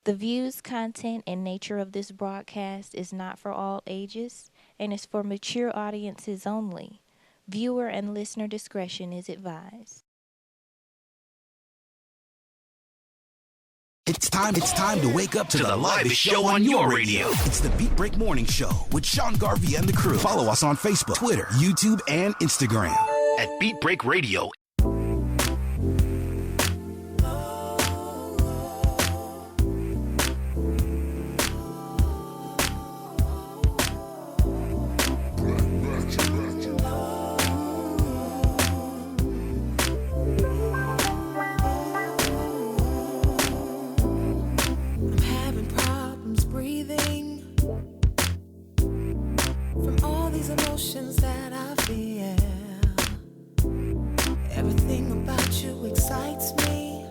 The views, content, and nature of this broadcast is not for all ages and is for mature audiences only. Viewer and listener discretion is advised. It's time to wake up to the livest show on your radio. It's the Beat Break Morning Show with Sean Garvey and the crew. Follow us on Facebook, Twitter, YouTube, and Instagram at Beat Break Radio. That I feel. Everything about you excites me.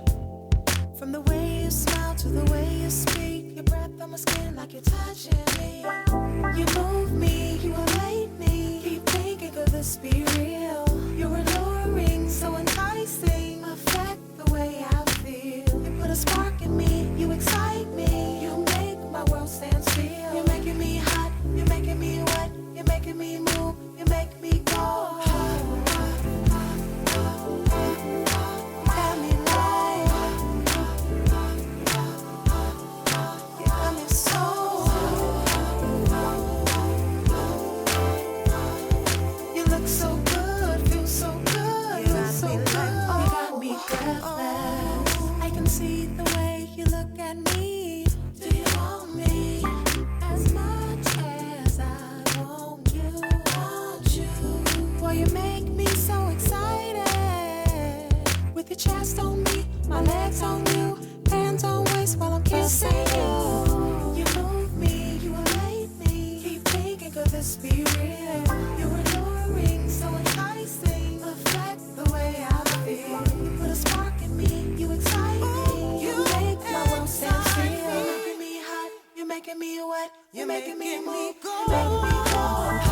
From the way you smile to the way you speak. Your breath on my skin like you're touching me. You move me, you elate me. Keep thinking could this be real? You're alluring, so enticing. Affect the way I feel. You put a spark in me, you excite me. You make my world stand still. You're making me hot, you're making me wet. You're making me move, you make me go. Got me like, you got me so. You look so good, feel so good, you got so me good. You got me breathless. I can see the way you look at me. Do you want me as much as I? Boy, you make me so excited. With your chest on me, my legs on you, hands on waist while I'm kissing you. You move me, you elate me. Keep thinking, could this be real? You're alluring, so enticing. Affect the way I feel. You put a spark in me, you excite me. You make my world stand still. You're making me hot, you're making me wet, you're making me move, you make me go.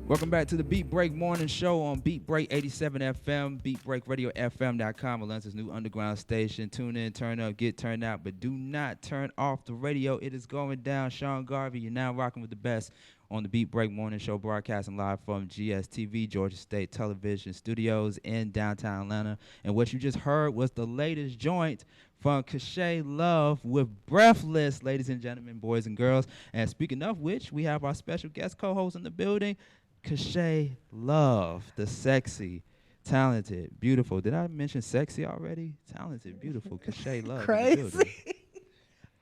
Welcome back to the Beat Break Morning Show on Beat Break 87 FM, BeatBreakRadioFM.com, Atlanta's new underground station. Tune in, turn up, get turned out, but do not turn off the radio. It is going down. Sean Garvey, you're now rocking with the best on the Beat Break Morning Show, broadcasting live from GSTV, Georgia State Television Studios in downtown Atlanta. And what you just heard was the latest joint from Cachet Love with Breathless, ladies and gentlemen, boys and girls. And speaking of which, we have our special guest co-host in the building, Cachet Love, the sexy, talented, beautiful. Did I mention sexy already? Talented, beautiful, Cachet Love. Crazy.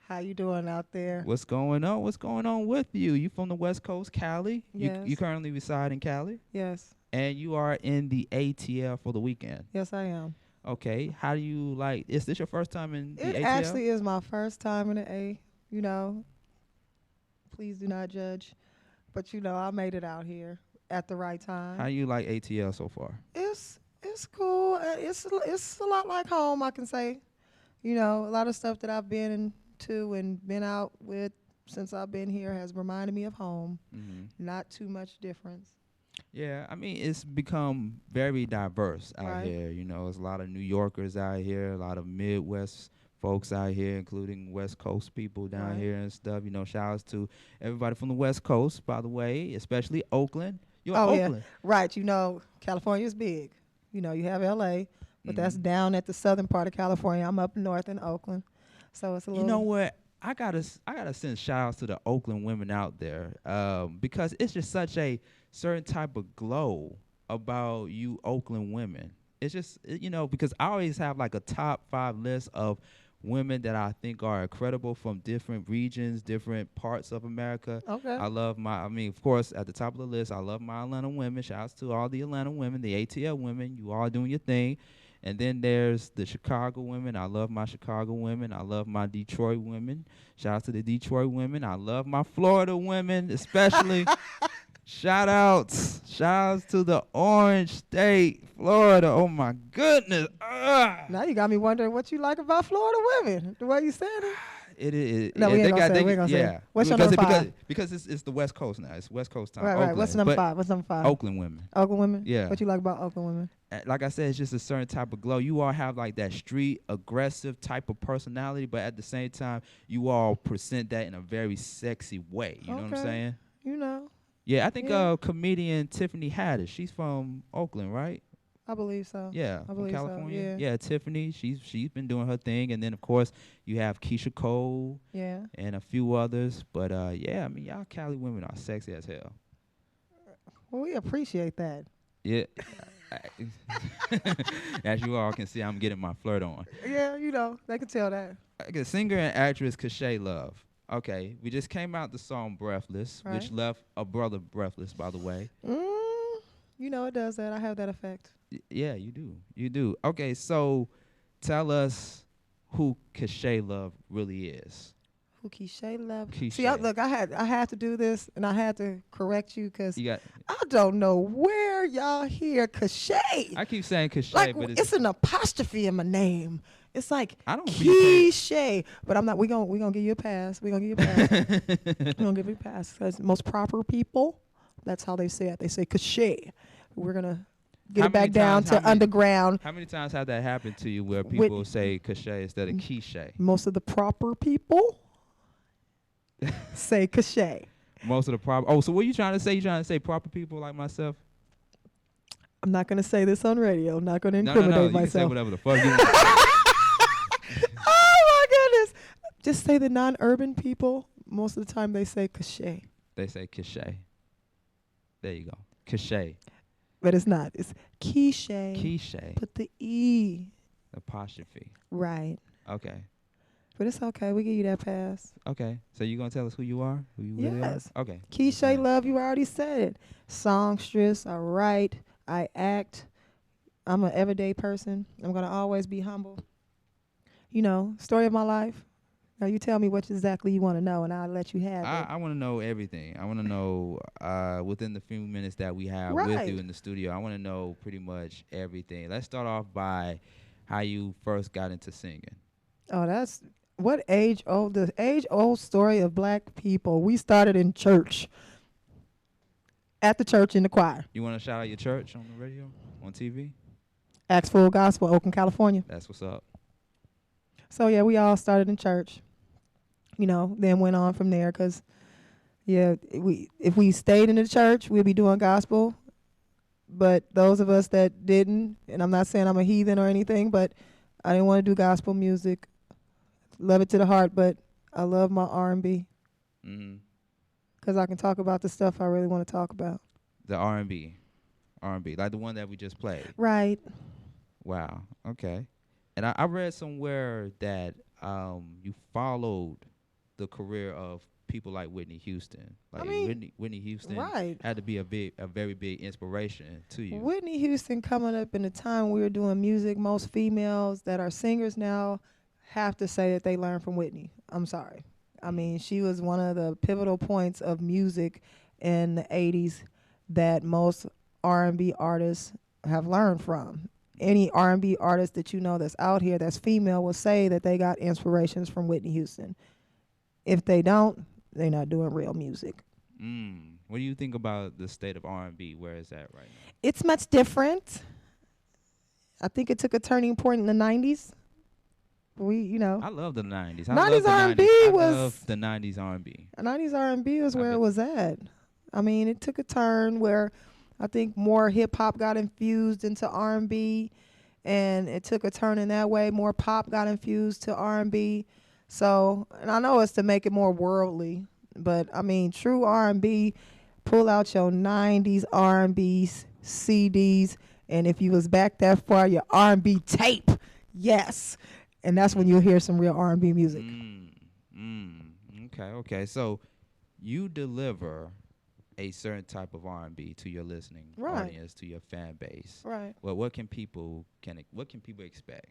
How you doing out there? What's going on? What's going on with you? You from the West Coast, Cali? Yes. You currently reside in Cali? Yes. And you are in the ATL for the weekend? Yes, I am. Okay. How do you like, is this your first time in the ATL? It actually is my first time in the A, Please do not judge. But, I made it out here at the right time. How you like ATL so far? It's cool. It's a lot like home, I can say. A lot of stuff that I've been to and been out with since I've been here has reminded me of home. Mm-hmm. Not too much difference. Yeah, I mean it's become very diverse out Right. here. You know, there's a lot of New Yorkers out here, a lot of Midwest folks out here, including West Coast people down Right. here and stuff. You know, shout outs to everybody from the West Coast, by the way, especially Oakland. You're in Oh yeah, Oakland. right. You know, California is big. You know, you have L.A., but that's Hmm. down at the southern part of California. I'm up north in Oakland, so it's a You know little. what? I gotta send shout outs to the Oakland women out there, because it's just such a certain type of glow about you Oakland women. It's just you know because I always have like a top 5 list of women that I think are incredible from different regions, different parts of America. Okay. I mean, of course, at the top of the list, I love my Atlanta women. Shouts to all the Atlanta women, the ATL women. You all doing your thing. And then there's the Chicago women. I love my Chicago women. I love my Detroit women. Shout out to the Detroit women. I love my Florida women, especially. Shout outs to the Orange State, Florida. Oh my goodness. Now you got me wondering what you like about Florida women. The way you said it. It is. No, we ain't gonna say it. We ain't gonna say it. Yeah. What's your because number because 5? because it's the West Coast now. It's West Coast time. Right, right. Oakland, What's number but 5? What's number 5? Oakland women. Oakland women. Yeah. What you like about Oakland women? Like I said, it's just a certain type of glow. You all have like that street aggressive type of personality, but at the same time, you all present that in a very sexy way. You know what I'm Okay. saying? You know, Yeah, I think Yeah. Comedian Tiffany Haddish. She's from Oakland, right? I believe so. Yeah, I from believe so, California. yeah. Tiffany. She's been doing her thing, and then of course you have Keisha Cole Yeah. and a few others. But yeah, I mean y'all Cali women are sexy as hell. Well, we appreciate that. Yeah. As you all can see, I'm getting my flirt on. Yeah, you know, they can tell that. Okay, singer and actress Cachet Love. Okay, we just came out the song Breathless, which Right. left a brother breathless, by the way. You know, it does that. I have that effect. Yeah, you do. You do. Okay, so tell us who Cachet Love really is. Who Keisha love? Keisha. See, look, I had to do this, and I had to correct you because You got. I don't know where y'all hear Cachet. I keep saying Cachet, Like but it's an apostrophe in my name. It's like I don't be Keisha, but I'm not. We gonna give you a pass. We gonna give you a pass. We gonna give you a pass because most proper people, that's how they say it. They say Cachet. We're gonna get How it back many down times- to how many- underground. How many times have that happened to you where people say Cachet instead of Quiche? Most of the proper people say Cachet. Most of the proper. Oh, so what you trying to say? You trying to say proper people like myself? I'm not gonna say this on radio. I'm not gonna No, incriminate you can say myself. whatever the fuck you want. Oh my goodness! Just say the non-urban people. Most of the time they say Cachet, They say Cachet. There you go. Cachet. but it's not. It's Quiche. Quiche. Put the E Apostrophe. right. Okay. But it's okay. We give you that pass. Okay. So you gonna tell us who you are? Who you really Yes. are? Okay. Quiche love, you already said it. Songstress, I write, I act. I'm an everyday person. I'm gonna always be humble. You know, story of my life. Now you tell me what exactly you want to know, and I'll let you have it. I want to know everything. I want to know within the few minutes that we have with Right. you in the studio. I want to know pretty much everything. Let's start off by how you first got into singing. Oh, that's what age old, the age old story of black people. We started in church. At the church in the choir. You want to shout out your church on the radio, on TV? Acts Full Gospel, Oakland, California. That's what's up. So yeah, we all started in church. You know, then went on from there because, yeah, if we stayed in the church, we'd be doing gospel. But those of us that didn't, and I'm not saying I'm a heathen or anything, but I didn't want to do gospel music. Love it to the heart, but I love my R&B Mm-hmm. because I can talk about the stuff I really want to talk about. The R&B, like the one that we just played. Right. Wow. Okay. And I read somewhere that you followed the career of people like Whitney Houston. Like I mean, Whitney Houston right. had to be a very big inspiration to you. Whitney Houston coming up in the time we were doing music, most females that are singers now have to say that they learned from Whitney. I'm sorry. I mean, she was one of the pivotal points of music in the 80s that most R&B artists have learned from. Any R&B artist that you know that's out here that's female will say that they got inspirations from Whitney Houston. If they don't, they're not doing real music. What do you think about the state of R&B? Where is that right now? It's much different. I think it took a turning point in the 90s. I love the 90s. 90s R&B I was love the 90s R&B. 90s R&B was where it was at. I mean, it took a turn where I think more hip hop got infused into R&B, and it took a turn in that way. More pop got infused to R&B. So, and I know it's to make it more worldly, but I mean, true R&B, pull out your 90s R&B CDs, and if you was back that far, your R&B tape, yes. And that's when you'll hear some real R&B music. Okay. So you deliver a certain type of R&B to your listening audience, to your fan base. Right. Well, what can people expect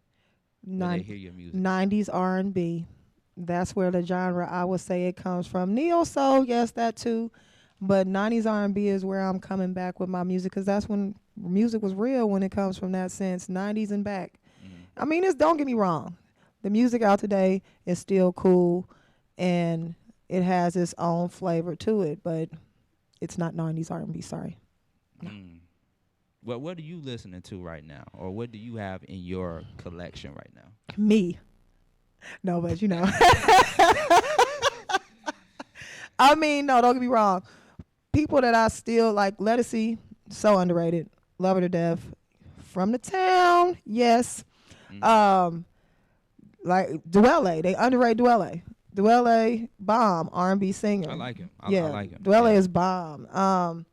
when they hear your music? 90s R&B. That's where the genre, I would say, it comes from. Neo soul, yes, that too. But 90s R&B is where I'm coming back with my music, because that's when music was real, when it comes from that sense, 90s and back. I mean, don't get me wrong. The music out today is still cool, and it has its own flavor to it, but it's not 90s R&B, sorry. Well, what are you listening to right now? Or what do you have in your collection right now? Me. No, but I mean, no, don't get me wrong. People that I still like, Lettucey, so underrated. Love her to death. From the Town, yes. Like Dwelle, they underrate Dwelle. Dwelle, bomb, R&B singer. I like him. I like him. Dwelle is bomb.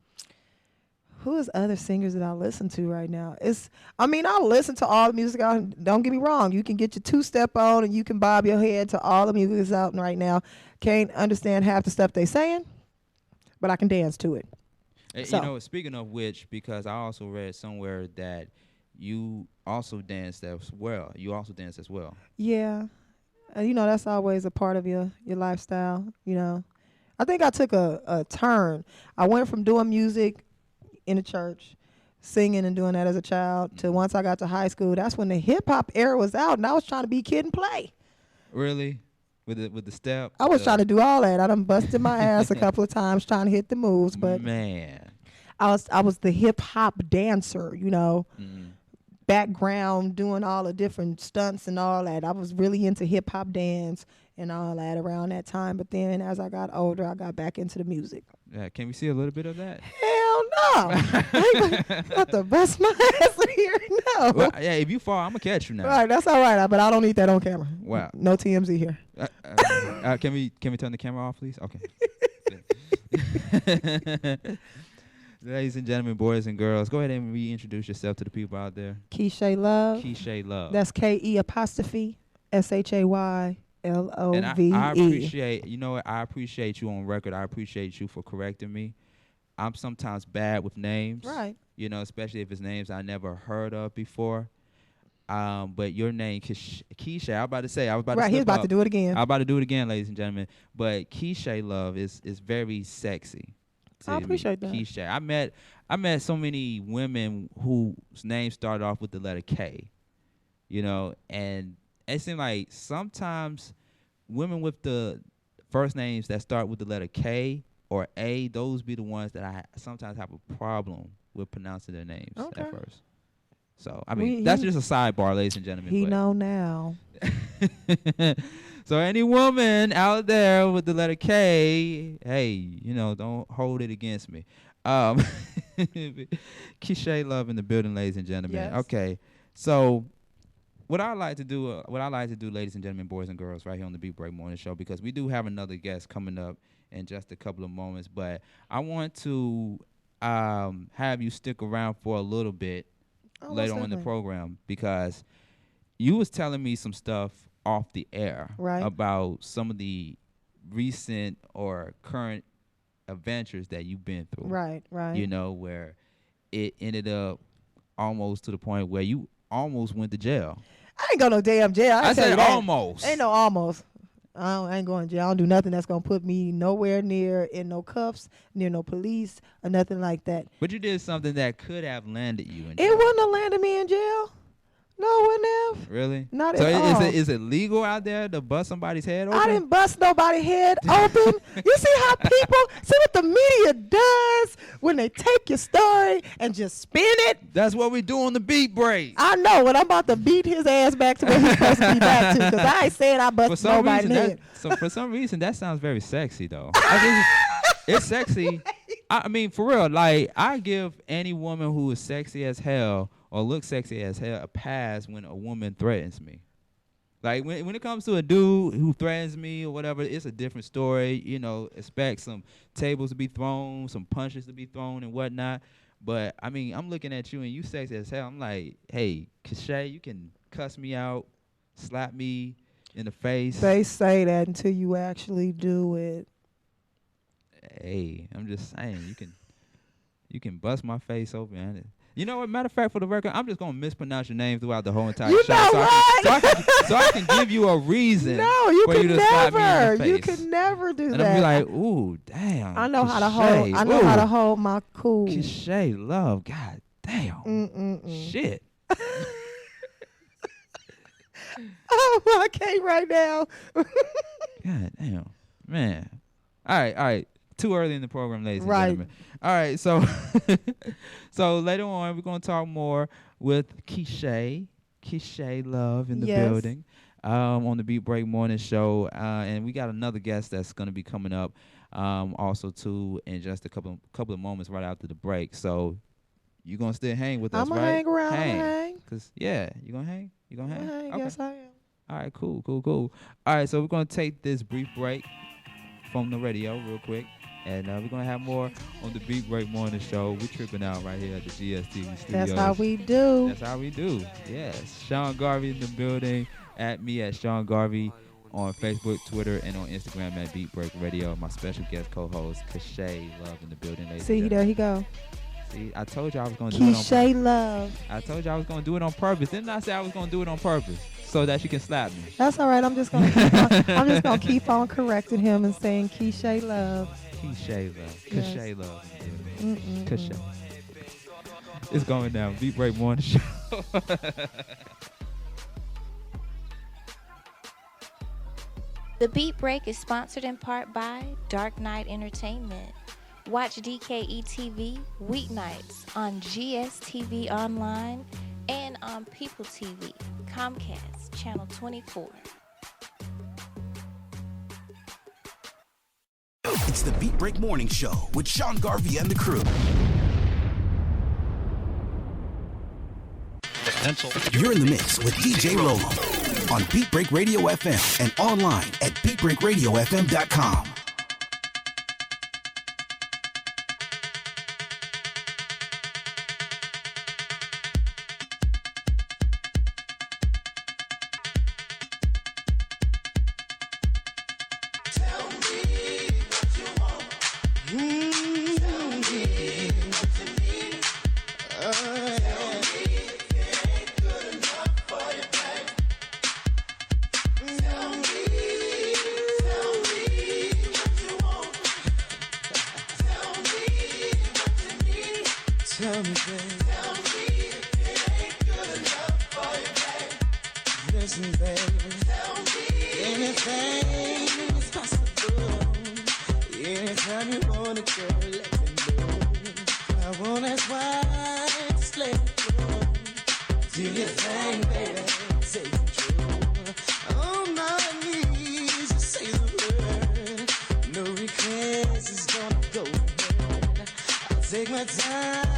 Who is other singers that I listen to right now? I listen to all the music out. Don't get me wrong. You can get your two-step on and you can bob your head to all the music that's out right now. Can't understand half the stuff they saying, but I can dance to it. Speaking of which, because I also read somewhere that you also danced as well. Yeah. That's always a part of your lifestyle, I think I took a turn. I went from doing music in the church, singing and doing that as a child, to once I got to high school, that's when the hip-hop era was out, and I was trying to be Kid and Play. Really? With the step? I was trying to do all that. I done busted my ass a couple of times trying to hit the moves, but man, I was the hip-hop dancer, background, doing all the different stunts and all that. I was really into hip-hop dance and all that around that time. But then as I got older, I got back into the music. Yeah, can we see a little bit of that? Hell no. I got to bust my ass in here. No. Well, yeah, if you fall, I'm going to catch you now. Right, that's all right. But I don't need that on camera. Wow. No TMZ here. Can we turn the camera off, please? Okay. Ladies and gentlemen, boys and girls, go ahead and reintroduce yourself to the people out there. Keisha Love. Keisha Love. That's KE''SHAYLOVE. And I appreciate, I appreciate you on record. I appreciate you for correcting me. I'm sometimes bad with names. Right. Especially if it's names I never heard of before. But your name, Keisha, I was about to say. Right, he's about to do it again. I'm about to do it again, ladies and gentlemen. But Keisha Love is very sexy. I appreciate that. Keisha. I met so many women whose names started off with the letter K, and it seemed like sometimes women with the first names that start with the letter K or A, those be the ones that I sometimes have a problem with pronouncing their names at first. So, that's just a sidebar, ladies and gentlemen. He know now. So any woman out there with the letter K, hey, don't hold it against me. Keisha Love in the building, ladies and gentlemen. Yes. Okay, so what I like to do, ladies and gentlemen, boys and girls, right here on the Beat Break Morning Show, because we do have another guest coming up in just a couple of moments, but I want to have you stick around for a little bit later on in the program, because you was telling me some stuff off the air about some of the recent or current adventures that you've been through. Right. Where it ended up almost to the point where you almost went to jail. I ain't go no damn jail. I said almost. Ain't no almost. I ain't going to jail. I don't do nothing that's going to put me nowhere near in no cuffs, near no police, or nothing like that. But you did something that could have landed you in jail. It wouldn't have landed me in jail. No, wouldn't have. Really? Not so at all. Is it legal out there to bust somebody's head open? I didn't bust nobody's head open. You see how see what the media does when they take your story and just spin it? That's what we do on the beat break. I know, and I'm about to beat his ass back to where he's supposed to be back to, because I ain't saying I busted nobody's head. For some reason, that sounds very sexy, though. It's sexy. I mean, for real, like, I give any woman who is sexy as hell or looks sexy as hell a pass when a woman threatens me. Like, when it comes to a dude who threatens me or whatever, it's a different story. You know, expect some tables to be thrown, some punches to be thrown and whatnot. But, I mean, I'm looking at you and you sexy as hell. I'm like, hey, Kashay, you can cuss me out, slap me in the face. They say that until you actually do it. Hey, I'm just saying, you can bust my face open. You know what? Matter of fact, for the record, I'm just gonna mispronounce your name throughout the whole entire show. You know what? So I can give you a reason. No, you for can you to slap me in never. the You face. can never do And that. I'll be like, ooh, damn. I know how to Kashay, hold. I know how to hold my cool. Kashay, love, god damn. Shit. Oh, I can't right now. God damn, man. All right. Too early in the program, ladies and Right. gentlemen. All right, so so later on we're gonna talk more with Kashay Love in the building, on the Beat Break Morning Show, and we got another guest that's gonna be coming up, also too, in just a couple of moments right after the break. So you gonna still hang with us, I'm right? gonna hang around. Hang. Cause you gonna hang. You gonna hang? Hang. Okay. Yes, I am. All right, cool. All right, so we're going to take this brief break from the radio real quick, and we're going to have more on the Beat Break Morning Show. We're tripping out right here at the GSTV studios. That's how we do. That's how we do. Yes. Sean Garvey in the building. At me at Sean Garvey on Facebook, Twitter, and on Instagram at Beat Break Radio. My special guest co-host, Kashay Love in the building. Ladies See, there he go. See, I told you I was going to do it on purpose. Kashay Love. I told you I was going to do it on purpose. Didn't I say I was going to do it on purpose so that she can slap me? That's all right. I'm just gonna keep on correcting him and saying Kashay Love. Kashay Love. Yes. Kashay Love. Kashay. It's going down. Beat Break Morning Show. The Beat Break is sponsored in part by Dark Knight Entertainment. Watch DKE TV weeknights on GSTV Online and on People TV, Comcast, Channel 24. It's the Beat Break Morning Show with Sean Garvey and the crew. You're in the mix with DJ Rollem on Beat Break Radio FM and online at beatbreakradiofm.com. Tell me, babe. Tell me if it ain't good enough for you, babe. Listen, babe. Tell me anything is possible. Anytime you want it, girl, let me know. I want that's why it's let go. Do your thing, baby. Take control. On my knees, just say the word. No request is gonna go ahead. I'll take my time.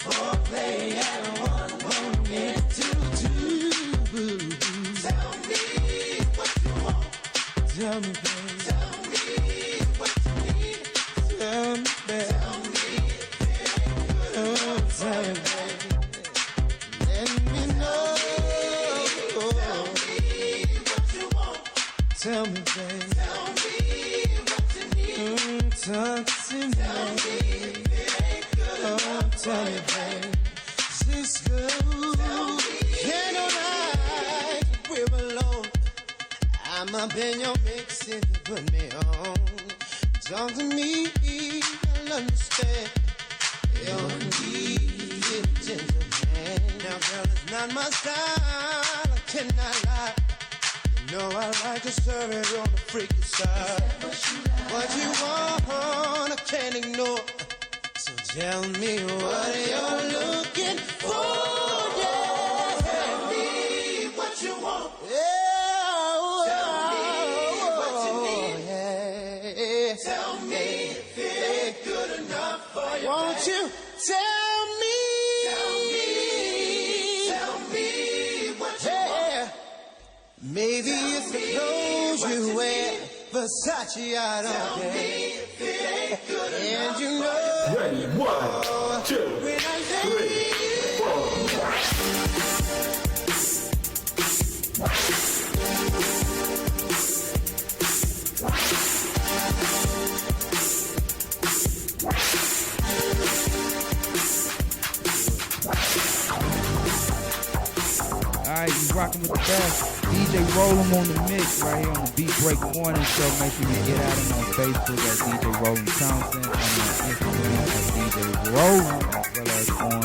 Foreplay at 1 minute to 2. Tell me what you want. Tell me, babe. Tell me what you need. Tell me, babe. Tell me if it ain't good enough. Tell me, babe. Let me know. Tell me what you want. Tell me, babe. Tell me what you need. Talk to me. Tell me if it ain't good enough. Tell me, babe. Cisco, can't I we're alone. I'm up in your mix if you put me on. Talk to me, I'll understand. You're indeed a gentleman. girl, it's not my style. I cannot lie. You know I like to serve it on the freaky side. What you want, I can't ignore. So tell me what you're looking for. Yeah. Tell me what you want. Yeah. Tell me what you need. Yeah. Tell me if it ain't good enough for you. Won't you tell me? Tell me what you want. Maybe it's the clothes you wear, Versace, I don't care. And you know, ready, 1, 2, when I lay 4. All right, you rocking with the best. DJ Rollem on the mix right here on the Beat Break Morning Show. Make sure you get at him on Facebook at DJ Rollem Thompson and on Instagram at DJ Rollem, as well as on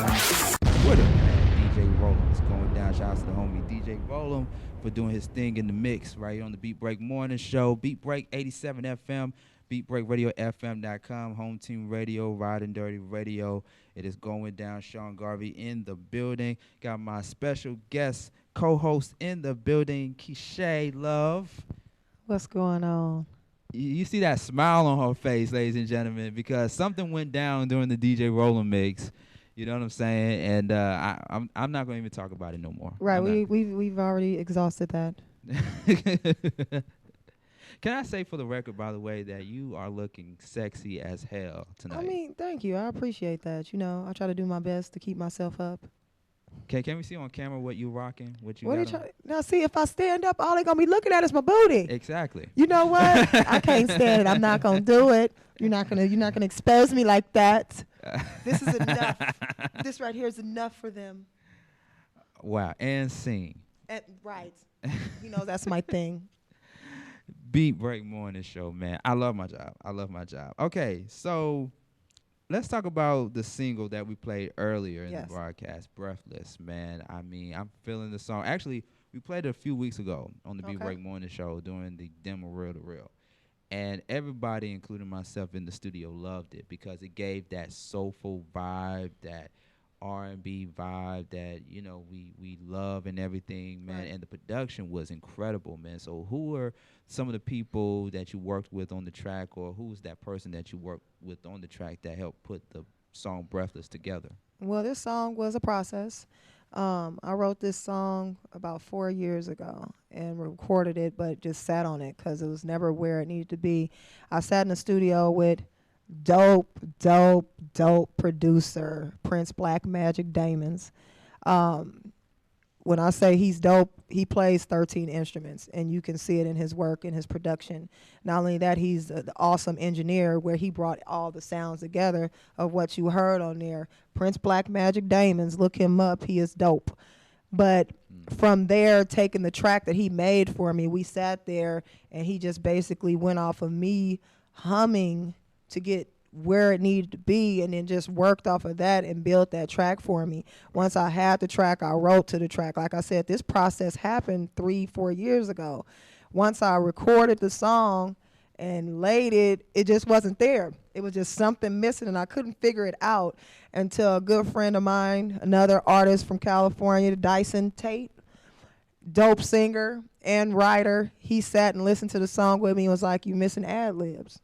Twitter at DJ Rollem. It's going down. Shout out to the homie DJ Rollem for doing his thing in the mix right here on the Beat Break Morning Show. Beat Break 87 FM, BeatBreakRadioFM.com, Home Team Radio, Riding Dirty Radio. It is going down. Sean Garvey in the building. Got my special guest co-host in the building, Keisha Love. What's going on? You see that smile on her face, ladies and gentlemen, because something went down during the DJ Rollem mix. You know what I'm saying? And I'm not going to even talk about it no more. Right, we've already exhausted that. Can I say for the record, by the way, that you are looking sexy as hell tonight? I mean, thank you. I appreciate that. You know, I try to do my best to keep myself up. Can we see on camera what you rocking? What you What are you got on? trying? Now, see, if I stand up, all they're gonna be looking at is my booty. Exactly. You know what? I can't stand it. I'm not gonna do it. You're not gonna expose me like that. This is enough. This right here is enough for them. Wow, and sing. Right. You know, that's my thing. Beat Break Morning Show, man. I love my job. Okay, so let's talk about the single that we played earlier in the broadcast, Breathless, man. I mean, I'm feeling the song. Actually, we played it a few weeks ago on the Beat Break Morning Show during the demo Real to Real. And everybody, including myself in the studio, loved it because it gave that soulful vibe, that R&B vibe that, you know, we love and everything, man. Right. And the production was incredible, man. So who are some of the people that you worked with on the track, or who's that person that you worked with on the track that helped put the song Breathless together? Well, this song was a process. I wrote this song about 4 years ago and recorded it, but just sat on it because it was never where it needed to be. I sat in the studio with dope producer Prince Black Magic Damons. When I say he's dope, he plays 13 instruments, and you can see it in his work and his production. Not only that, he's an awesome engineer where he brought all the sounds together of what you heard on there. Prince Black Magic Damons, look him up, he is dope. But from there, taking the track that he made for me, we sat there and he just basically went off of me humming to get where it needed to be, and then just worked off of that and built that track for me. Once I had the track, I wrote to the track. Like I said, this process happened 3-4 years ago. Once I recorded the song and laid it, it just wasn't there. It was just something missing, and I couldn't figure it out until a good friend of mine, another artist from California, Dyson Tate, dope singer and writer, he sat and listened to the song with me and was like, "You missing ad-libs."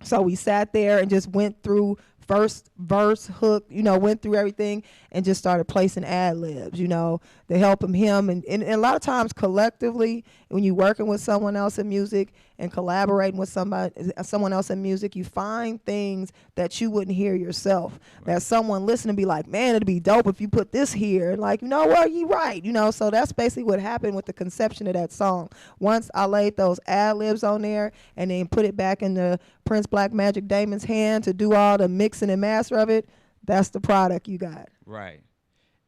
So we sat there and just went through first verse, hook, you know, went through everything and just started placing ad-libs, you know, to help him. And a lot of times collectively, when you're working with someone else in music and collaborating with someone else in music, you find things that you wouldn't hear yourself. Right. That someone listening be like, man, it'd be dope if you put this here. And like, you know what, you're right. You know, so that's basically what happened with the conception of that song. Once I laid those ad-libs on there and then put it back in the Prince Black Magic Damon's hand to do all the mixing and master of it, that's the product you got. Right.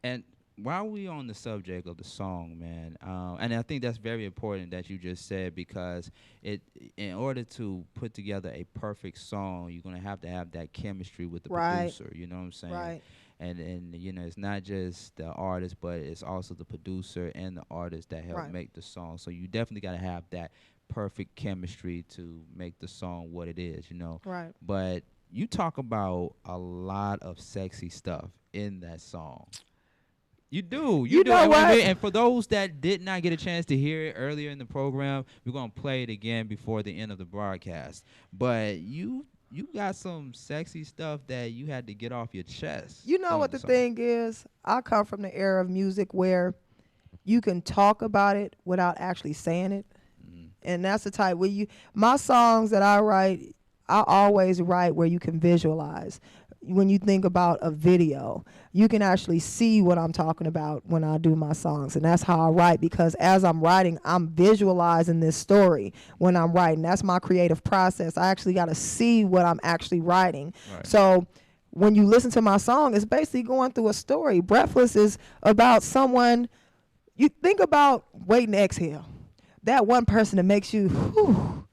And while we on the subject of the song, man, and I think that's very important that you just said, because in order to put together a perfect song, you're going to have that chemistry with the producer, you know what I'm saying? Right. And you know, it's not just the artist, but it's also the producer and the artist that help Right. make the song. So you definitely got to have that perfect chemistry to make the song what it is, you know. Right. But you talk about a lot of sexy stuff in that song. You do. You do. know And what? and for those that did not get a chance to hear it earlier in the program, we're going to play it again before the end of the broadcast. But you got some sexy stuff that you had to get off your chest. You know during what the song. thing is? I come from the era of music where you can talk about it without actually saying it. And that's the type where my songs that I write, I always write where you can visualize. When you think about a video, you can actually see what I'm talking about when I do my songs. And that's how I write, because as I'm writing, I'm visualizing this story when I'm writing. That's my creative process. I actually got to see what I'm actually writing. Right. So when you listen to my song, it's basically going through a story. Breathless is about someone, you think about waiting to exhale. That one person that makes you, whew,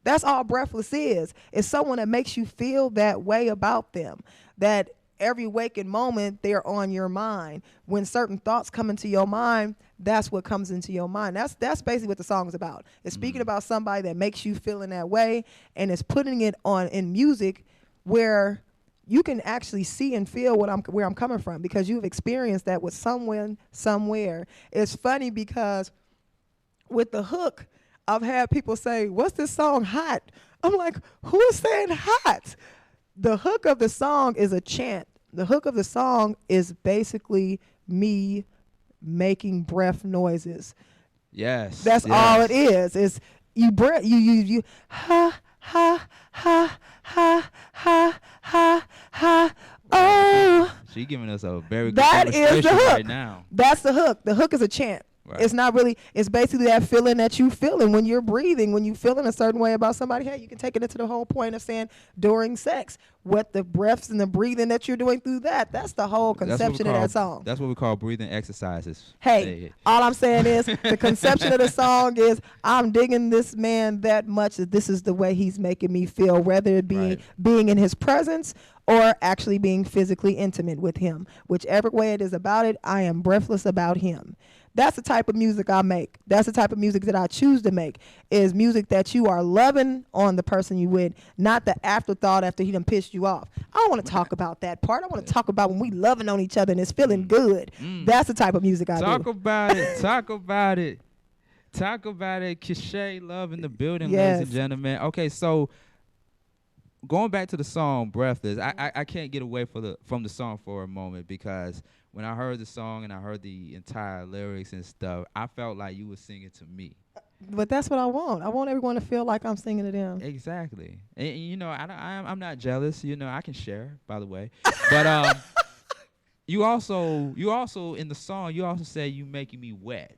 that's all Breathless is. It's someone that makes you feel that way about them, that every waking moment they're on your mind. When certain thoughts come into your mind, that's what comes into your mind. That's basically what the song is about. It's speaking about somebody that makes you feel in that way, and it's putting it on in music where you can actually see and feel where I'm coming from, because you've experienced that with someone somewhere. It's funny because with the hook, I've had people say, "What's this song hot?" I'm like, who is saying hot? The hook of the song is a chant. The hook of the song is basically me making breath noises. Yes. That's all it is. It's you breath you ha ha ha ha ha ha ha. Oh, She giving us a very good that is the demonstration hook. right now. That's the hook. The hook is a chant. Right. It's not really, it's basically that feeling that you feeling when you're breathing, when you feeling a certain way about somebody. Hey, you can take it into the whole point of saying during sex, what the breaths and the breathing that you're doing through that. That's the whole conception of that song. That's what we call breathing exercises. Hey, all I'm saying is the conception of the song is I'm digging this man that much that this is the way he's making me feel, whether it be Right. being in his presence or actually being physically intimate with him. Whichever way it is about it, I am breathless about him. That's the type of music I make. That's the type of music that I choose to make, is music that you are loving on the person you with, not the afterthought after he done pissed you off. I don't want to talk about that part. I want to talk about when we loving on each other and it's feeling good. That's the type of music I Talk do. about it. Talk about it. Talk about it. Cachet love in the building, ladies Yes. and gentlemen. Okay, so going back to the song Breathless, I can't get away from the song for a moment, because when I heard the song and I heard the entire lyrics and stuff, I felt like you were singing to me. But that's what I want. I want everyone to feel like I'm singing to them. Exactly. And you know, I'm not jealous. You know, I can share, by the way. But you also in the song you also say you making me wet.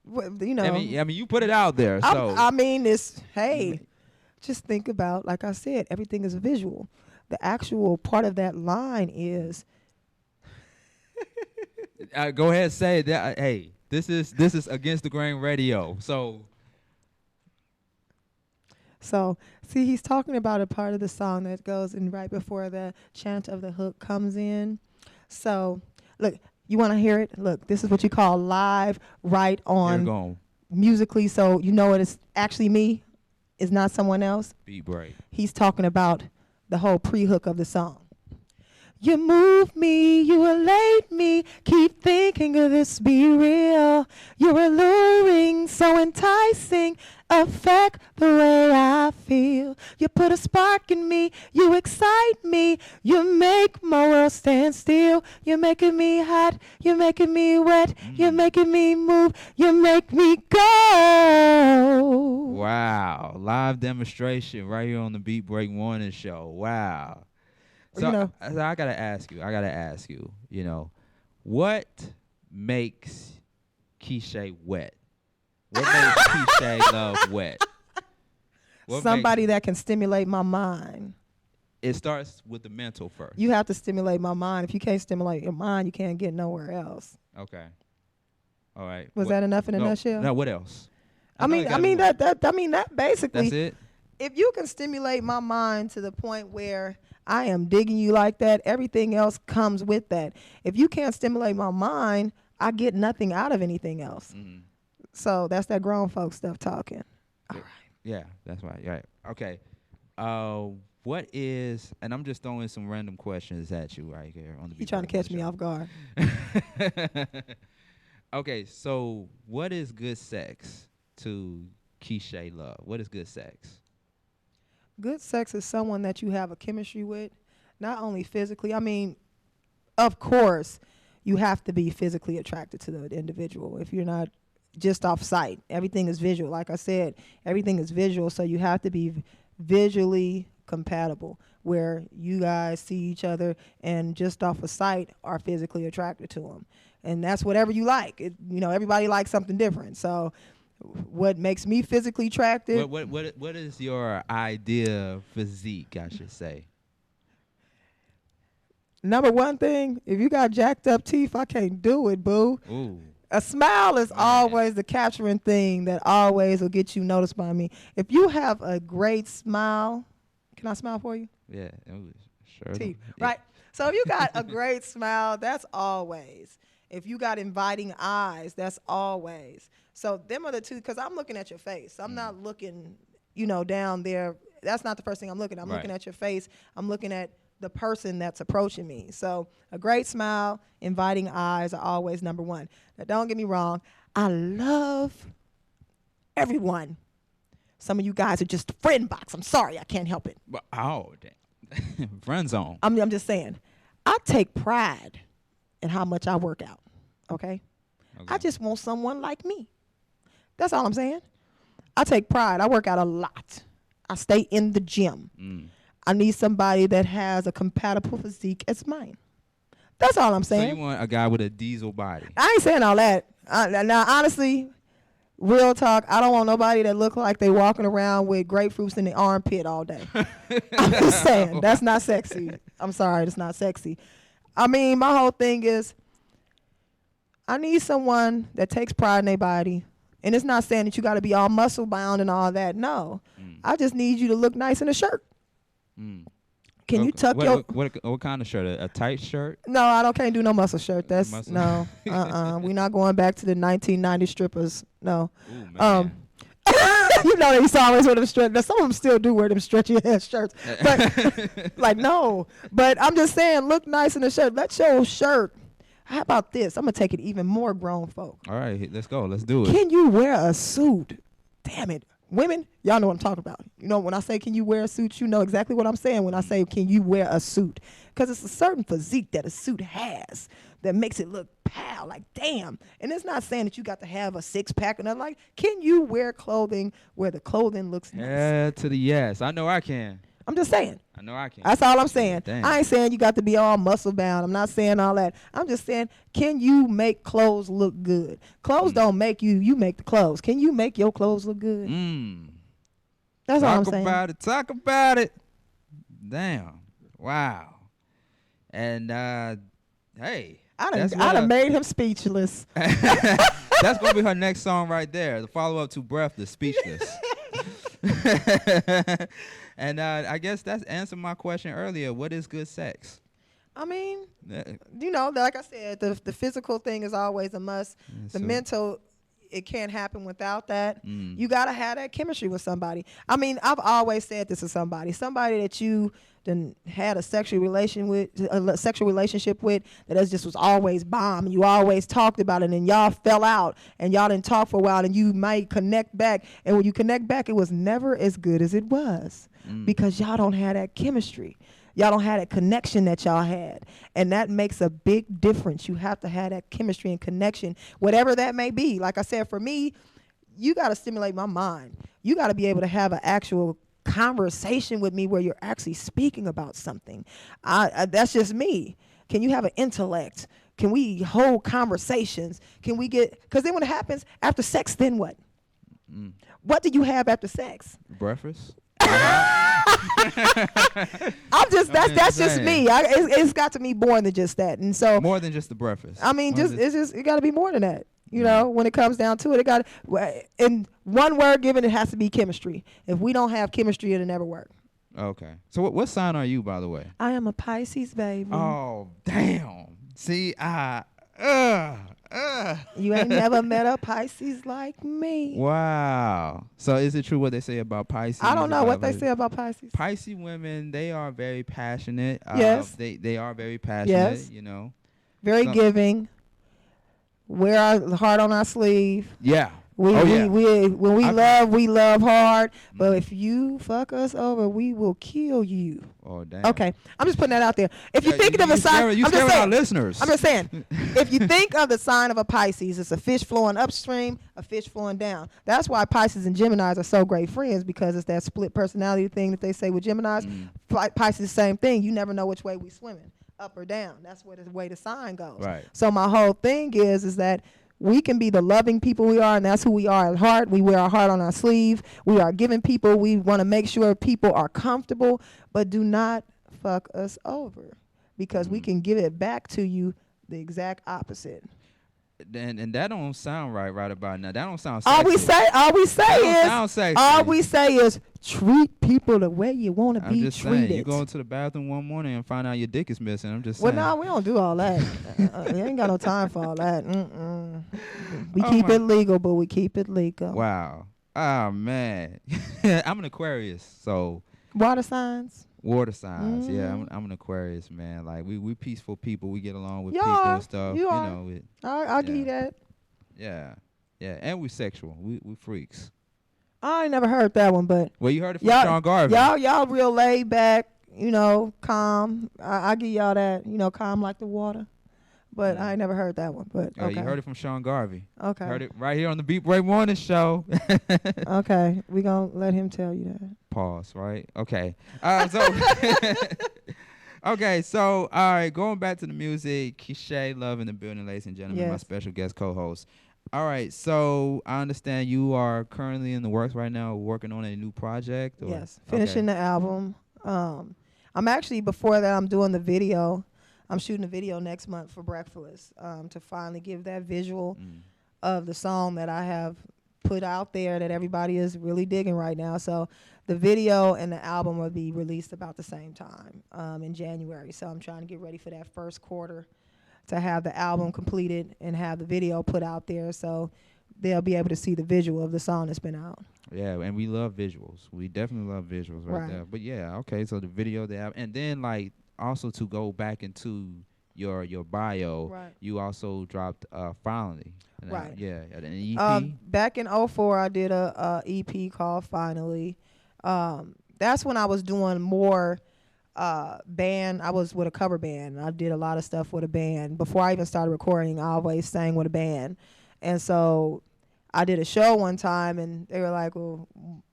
You know, I mean you put it out there. So I mean, it's, hey, just think about, like I said, everything is visual. The actual part of that line is, go ahead and say that. Hey, this is Against the Grain Radio. So see, he's talking about a part of the song that goes in right before the chant of the hook comes in. So, look, you want to hear it? Look, this is what you call live, right you're on going musically. So you know it is actually me. It's not someone else. beat break. He's talking about the whole pre-hook of the song. You move me, you elate me, keep thinking of this, be real. You're alluring, so enticing, affect the way I feel. You put a spark in me, you excite me, you make my world stand still. You're making me hot, you're making me wet, you're making me move, you make me go. Wow. Live demonstration right here on the Beat Break Morning Show. Wow. So, You know. so I gotta ask you, you know, what makes Keisha wet? What makes Keisha love wet? What Somebody that can stimulate my mind. it starts with the mental first. You have to stimulate my mind. If you can't stimulate your mind, you can't get nowhere else. Okay. All right. Was that enough in a no, nutshell? No, what else? I mean that basically. That's it? if you can stimulate my mind to the point where I am digging you like that, everything else comes with that. If you can't stimulate my mind, I get nothing out of anything else. Mm-hmm. So that's that grown folk stuff talking. All right. Yeah, that's right. Right. Okay. What is, and I'm just throwing some random questions at you right here on the. You trying to catch me off guard? Okay, so what is good sex to Keisha Love? What is good sex? Good sex is someone that you have a chemistry with, not only physically. I mean, of course, you have to be physically attracted to the individual. If you're not just off sight, everything is visual. Like I said, everything is visual, so you have to be visually compatible, where you guys see each other and just off of sight are physically attracted to them. And that's whatever you like. Everybody likes something different. So what makes me physically attracted? What is your idea physique, I should say? Number one thing, if you got jacked up teeth, I can't do it, boo. Ooh. A smile is always the capturing thing that always will get you noticed by me. If you have a great smile, can I smile for you? Yeah. Ooh, sure. Teeth, Yeah. right? So if you got a great smile, that's always. If you got inviting eyes, that's always. So them are the two, because I'm looking at your face. I'm not looking, down there. That's not the first thing I'm looking at. I'm looking at your face. I'm looking at the person that's approaching me. So a great smile, inviting eyes are always number one. Now, don't get me wrong. I love everyone. Some of you guys are just friend box. I'm sorry. I can't help it. Oh, damn. Friend zone. I'm just saying. I take pride in how much I work out, okay? I just want someone like me. That's all I'm saying. I take pride. I work out a lot. I stay in the gym. I need somebody that has a compatible physique as mine. That's all I'm saying. So you want a guy with a diesel body? I ain't saying all that. Now, honestly, real talk, I don't want nobody that look like they walking around with grapefruits in the armpit all day. I'm just saying, that's not sexy. I'm sorry, it's not sexy. I mean, my whole thing is I need someone that takes pride in their body. And it's not saying that you got to be all muscle bound and all that. No. I just need you to look nice in a shirt. Can you tuck your... What kind of shirt? A tight shirt? No, I can't do no muscle shirt. That's... Muscle? No. We're not going back to the 1990 strippers. No. Ooh, man. They used to always wear them stretch. Now, some of them still do wear them stretchy ass shirts. But, no. But I'm just saying, look nice in the shirt. Let your shirt... How about this? I'm going to take it even more grown folk. All right, let's go. Let's do it. Can you wear a suit? Damn it. Women, y'all know what I'm talking about. When I say can you wear a suit, you know exactly what I'm saying when I say can you wear a suit. Because it's a certain physique that a suit has that makes it look pow, like damn. And it's not saying that you got to have a six-pack or nothing like. Can you wear clothing where the clothing looks nice? Yeah, to the yes. I know I can. I'm just saying. I know I can. That's all I'm saying. Dang. I ain't saying you got to be all muscle bound. I'm not saying all that. I'm just saying, can you make clothes look good? Clothes don't make you. You make the clothes. Can you make your clothes look good? That's all I'm saying. Talk about it. Damn. Wow. And hey. I done made him speechless. That's going to be her next song right there. The follow-up to Breathless, Speechless. And I guess that's answered my question earlier. What is good sex? I mean, like I said, the physical thing is always a must. The mental, it can't happen without that. You got to have that chemistry with somebody. I mean, I've always said this to somebody that you done had a sexual relationship with that just was always bomb. You always talked about it, and y'all fell out, and y'all didn't talk for a while, and you might connect back. And when you connect back, it was never as good as it was because y'all don't have that chemistry. Y'all don't have that connection that y'all had. And that makes a big difference. You have to have that chemistry and connection, whatever that may be. Like I said, for me, you got to stimulate my mind. You got to be able to have an actual conversation with me where you're actually speaking about something. That's just me. Can you have an intellect? Can we hold conversations? Can we because then when it happens after sex, then what? What do you have after sex? Breakfast? That's just me. It's got to be more than just that. And so more than just the breakfast. I mean, it got to be more than that. You know, when it comes down to it, in one word given, it has to be chemistry. If we don't have chemistry, it'll never work. Okay. So what sign are you, by the way? I am a Pisces, baby. Oh, damn. See, You ain't never met a Pisces like me. Wow. So is it true what they say about Pisces? I don't know what they say about Pisces. Pisces women, they are very passionate. Yes. They are very passionate, Yes. you know. Very giving. Wear our heart on our sleeve. Yeah. When we love hard. But if you fuck us over, we will kill you. Oh, damn. Okay, I'm just putting that out there. If you're thinking of a sign, you scaring our listeners. I'm just saying, if you think of the sign of a Pisces, it's a fish flowing upstream, a fish flowing down. That's why Pisces and Geminis are so great friends, because it's that split personality thing that they say with Geminis. Pisces, same thing. You never know which way we swimming, up or down. That's where the way the sign goes. Right. So my whole thing is that we can be the loving people we are, and that's who we are at heart. We wear our heart on our sleeve. We are giving people. We want to make sure people are comfortable, but do not fuck us over, because we can give it back to you the exact opposite. And that don't sound right about now. That don't sound sexy. All we say is treat people the way you want to be just treated. saying, you go into the bathroom one morning and find out your dick is missing. I'm just saying. Well, no, we don't do all that. We ain't got no time for all that. We keep it legal, but we keep it legal. Wow. Oh, man. I'm an Aquarius, so. Water signs. Water signs, yeah. I'm an Aquarius, man. Like we peaceful people. We get along with You people are. and stuff. You are. know it. I'll give you that. Yeah, and we sexual. We freaks. I ain't never heard that one, but Well, you heard it from Sean Garvey. Y'all real laid back, calm. I give y'all that, calm like the water. But I ain't never heard that one. But okay. You heard it from Sean Garvey. Okay. Heard it right here on the Beat Break Morning Show. Okay, we gonna let him tell you that. Pause. Right. Okay. Okay. So all right, going back to the music, Keisha Love in the building, ladies and gentlemen, Yes. my special guest co-host. All right, so I understand you are currently in the works right now, working on a new project. Or? Yes, finishing the album. I'm actually, before that, I'm doing the video. I'm shooting a video next month for Breathless, to finally give that visual of the song that I have put out there that everybody is really digging right now. So the video and the album will be released about the same time, in January. So I'm trying to get ready for that first quarter to have the album completed and have the video put out there, so they'll be able to see the visual of the song that's been out. Yeah, and we love visuals. We definitely love visuals right there. But yeah, okay, so the video, the album, and then like also to go back into your bio, you also dropped Finally. Right. Yeah, an EP. Back in 2004, I did a EP called Finally. That's when I was doing more band. I was with a cover band. I did a lot of stuff with a band. Before I even started recording, I always sang with a band. And so I did a show one time, and they were like, well,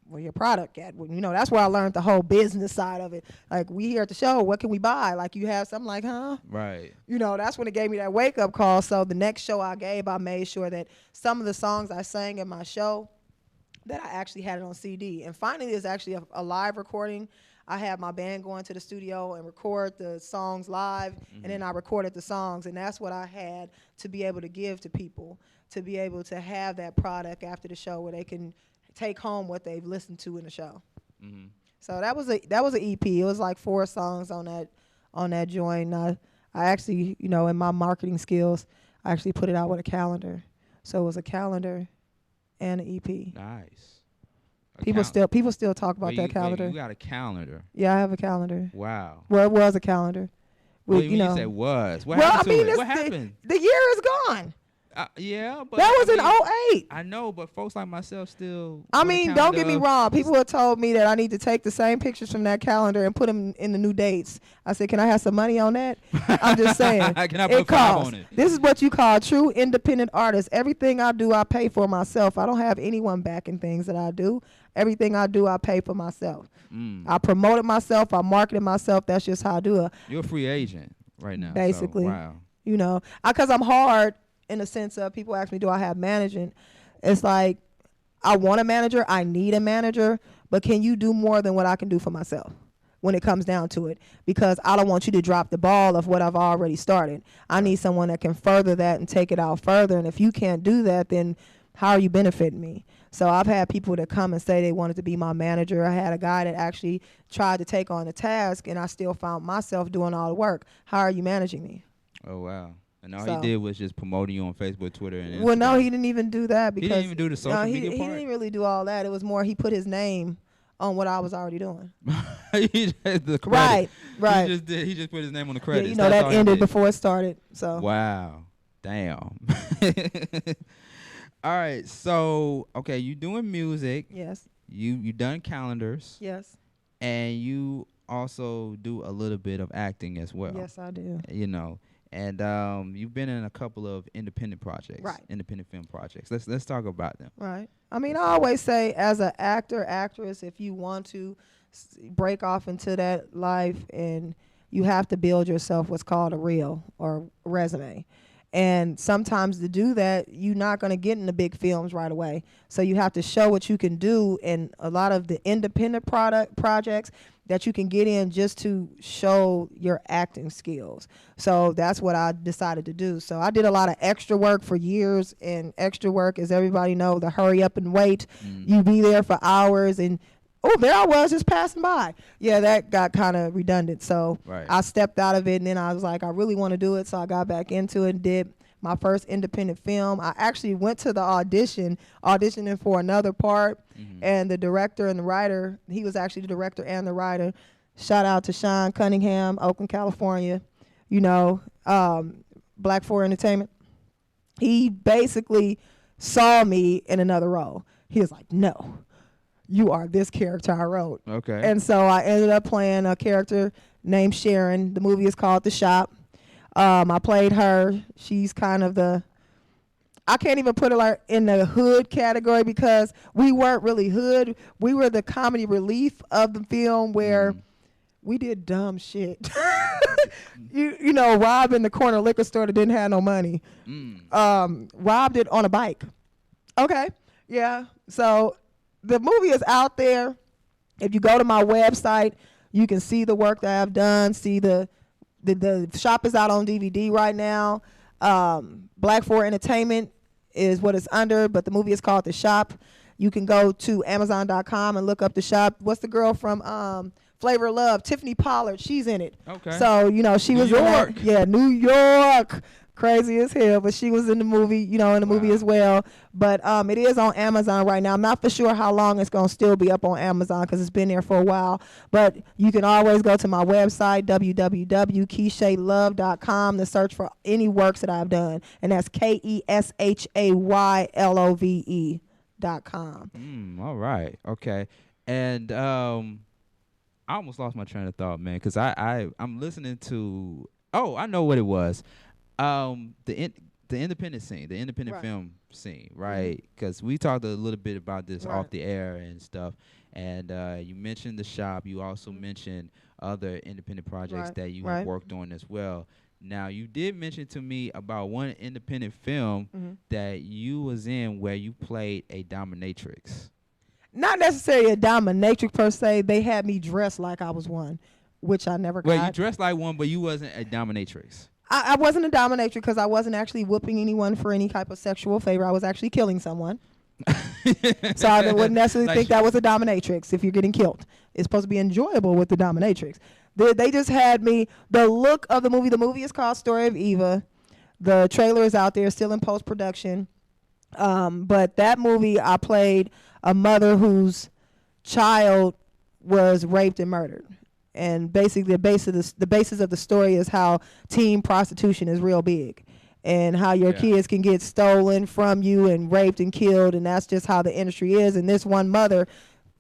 where your product at? Well, that's where I learned the whole business side of it. Like, we here at the show, what can we buy? Like, you have something, like, huh? Right. That's when it gave me that wake-up call. So the next show I gave, I made sure that some of the songs I sang in my show, that I actually had it on CD. And Finally is actually a live recording. I had my band go into the studio and record the songs live, and then I recorded the songs, and that's what I had to be able to give to people, to be able to have that product after the show where they can take home what they've listened to in the show. So that was an EP. It was like 4 songs on that joint. I actually, in my marketing skills, I actually put it out with a calendar. So it was a calendar and an EP. Nice. People still talk about that calendar. You got a calendar. Yeah, I have a calendar. Wow. Well, it was a calendar. You said was. What happened to it? What happened? The year is gone. Yeah, but that was in 2008. I know, but folks like myself still. Don't get me wrong. People have told me that I need to take the same pictures from that calendar and put them in the new dates. I said, can I have some money on that? I'm just saying. Can I put 5 on it? This is what you call true independent artist. Everything I do, I pay for myself. I don't have anyone backing things that I do. Everything I do, I pay for myself. I promoted myself. I marketed myself. That's just how I do it. You're a free agent right now. Basically. So, wow. Because I'm hard in the sense of people ask me, do I have management? It's like, I want a manager. I need a manager. But can you do more than what I can do for myself? when it comes down to it, because I don't want you to drop the ball of what I've already started. I need someone that can further that and take it out further. And if you can't do that, then how are you benefiting me? So I've had people that come and say they wanted to be my manager. I had a guy that actually tried to take on the task, and I still found myself doing all the work. How are you managing me? Oh, wow. And all he did was just promoting you on Facebook, Twitter, and Instagram. Well, no, he didn't even do that. Because he didn't even do the social media part? He didn't really do all that. It was more he put his name on what I was already doing. The credit. Right. He just put his name on the credit. Yeah, you know, that ended before it started. So. Wow. Damn. All right. So, okay, you doing music. Yes. You done calendars. Yes. And you also do a little bit of acting as well. Yes, I do. You know. And you've been in a couple of independent projects. Right. Independent film projects. Let's talk about them. Right. I mean, I always say, as an actor, actress, if you want to break off into that life, and you have to build yourself what's called a reel or resume. And sometimes to do that, you're not going to get in the big films right away. So you have to show what you can do, and a lot of the independent projects that you can get in just to show your acting skills. So that's what I decided to do. So I did a lot of extra work for years, and extra work, as everybody know, the hurry up and wait. You be there for hours, and there I was just passing by. Yeah, that got kind of redundant. So I stepped out of it, and then I was like, I really want to do it. So I got back into it and did my first independent film. I actually went to the auditioning for another part, and the director and the writer, he was actually the director and the writer. Shout out to Sean Cunningham, Oakland, California, Black 4 Entertainment. He basically saw me in another role. He was like, no, you are this character I wrote. Okay. And so I ended up playing a character named Sharon. The movie is called The Shop. I played her. She's kind of I can't even put her like in the hood category, because we weren't really hood. We were the comedy relief of the film, where we did dumb shit. you know, robbing the corner liquor store that didn't have no money. Robbed it on a bike. Okay. Yeah. So the movie is out there. If you go to my website, you can see the work that I've done. See the shop is out on DVD right now. Black 4 Entertainment is what it's under, but the movie is called The Shop. You can go to Amazon.com and look up The Shop. What's the girl from Flavor of Love? Tiffany Pollard. She's in it. Okay. So, she was in that. Yeah, New York. Crazy as hell, but she was in the movie, movie as well. But it is on Amazon right now. I'm not for sure how long it's going to still be up on Amazon, because it's been there for a while. But you can always go to my website, www.keyshaylove.com, to search for any works that I've done. And that's KESHAYLOVE.com. All right. Okay. And I almost lost my train of thought, man, because I'm listening to, I know what it was. The independent scene, the independent film scene, right? Because we talked a little bit about this off the air and stuff, and you mentioned The Shop. You also mentioned other independent projects that you have worked on as well. Now, you did mention to me about one independent film that you was in where you played a dominatrix. Not necessarily a dominatrix per se. They had me dressed like I was one, which I never got. Well, you dressed like one, but you wasn't a dominatrix. I wasn't a dominatrix, because I wasn't actually whooping anyone for any type of sexual favor. I was actually killing someone. So I wouldn't necessarily think that was a dominatrix if you're getting killed. It's supposed to be enjoyable with the dominatrix. They just had me, the look of the movie is called Story of Eva. The trailer is out there, still in post-production. But that movie, I played a mother whose child was raped and murdered. And basically the basis of the story is how teen prostitution is real big, and how your kids can get stolen from you and raped and killed, and that's just how the industry is. And this one mother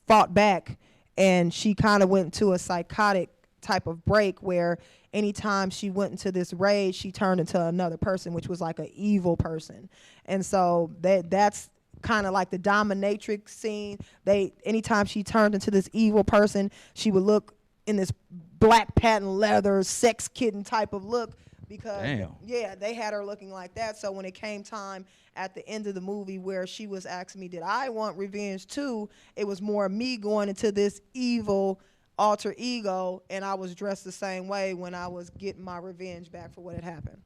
fought back, and she kind of went into a psychotic type of break, where anytime she went into this rage, she turned into another person, which was like an evil person. And so that's kind of like the dominatrix scene. Anytime she turned into this evil person, she would look in this black patent leather sex kitten type of look, because they had her looking like that. So when it came time at the end of the movie where she was asking me, did I want revenge too, it was more me going into this evil alter ego, and I was dressed the same way when I was getting my revenge back for what had happened.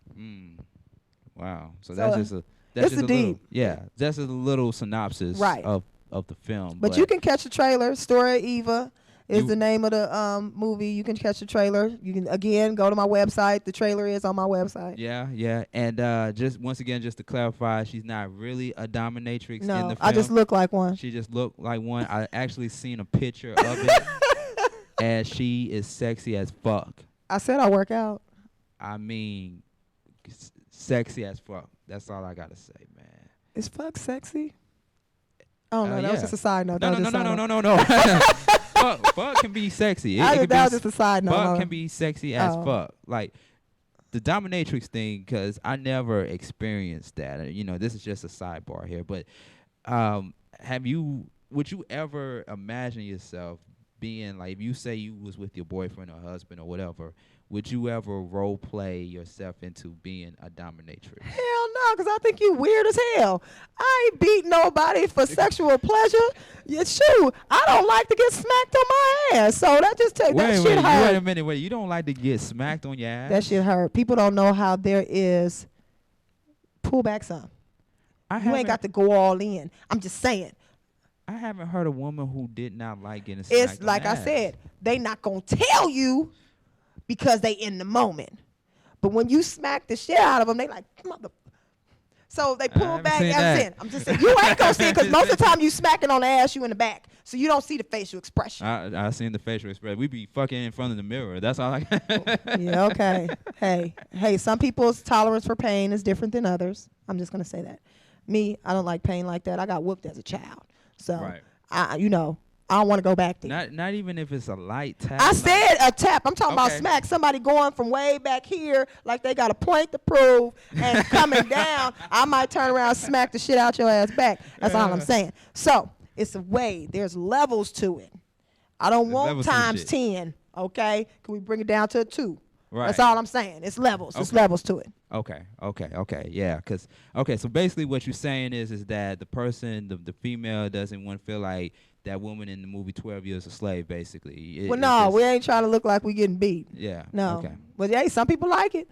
Wow. So So, that's just a little, deep. yeah, that's just a little synopsis Right. of the film. But you can catch the trailer. Story of Eva is the name of the movie. You can catch the trailer. You can, again, go to my website. The trailer is on my website. Yeah. And just once again, just to clarify, she's not really a dominatrix in the film. I just look like one. She just looked like one. I actually seen a picture of it, and she is sexy as fuck. I said I work out. I mean, sexy as fuck. That's all I gotta say, man. Is fuck sexy? Oh no, that was yeah. just a side note. No. fuck can be sexy. That was just a side note. Fuck can be sexy as fuck. Like the dominatrix thing, because I never experienced that. You know, this is just a sidebar here. But would you ever imagine yourself being like, if you say you was with your boyfriend or husband or whatever, would you ever role play yourself into being a dominatrix? Hell no, because I think you weird as hell. I ain't beat nobody for sexual pleasure. Yeah, shoot, I don't like to get smacked on my ass. So that just that shit hurt. Wait a minute. Wait, you don't like to get smacked on your ass? That shit hurt. People don't know how there is pull back some. You ain't got to go all in. I'm just saying. I haven't heard a woman who did not like getting smacked It's on like the I ass. said, they not going to tell you because they in the moment. But when you smack the shit out of them, they like, mother. So they pull back everything. I'm just saying, you ain't going to see it because most of the time you smacking on the ass, you in the back. So you don't see the facial expression. I seen the facial expression. We be fucking in front of the mirror. That's all I Yeah, okay. Hey, some people's tolerance for pain is different than others. I'm just going to say that. Me, I don't like pain like that. I got whooped as a child. So, Right. I don't want to go back there. Not even if it's a light tap. I said a tap. I'm talking about Okay. smack. Somebody going from way back here, like they got a point to prove, and coming down. I might turn around and smack the shit out your ass back. That's all I'm saying. So, it's a way. There's levels to it. I don't want levels to the times shit. 10, okay? Can we bring it down to a 2? Right. That's all I'm saying. It's levels. It's Okay. levels to it. Okay. Yeah, so basically what you're saying is that the person, the female doesn't want to feel like that woman in the movie 12 Years a Slave, basically. Well, no, we ain't trying to look like we getting beat. Yeah. No. Okay. But, hey, some people like it.